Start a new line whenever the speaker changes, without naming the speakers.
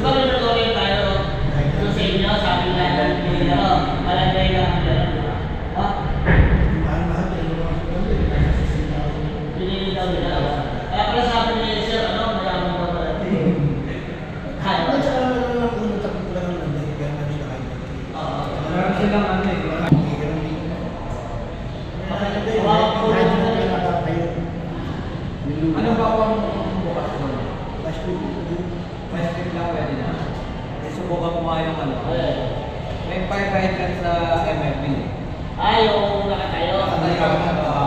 Di ba nanonood tayo? Doon sa inyo, sabi nila, malagay lang ang gano'n, di ba? Ha? Pinili daw nila. Kaya pala sabi ni Sir, mayaman daw pala. Kaya ba?
Meron silang ano eh. Ano ba ang bukas mo? Flash cream lang pwede na. Subukan mo nga yung ano. May 5 items sa MFB.
Yung nakatayo.
Nakatayo.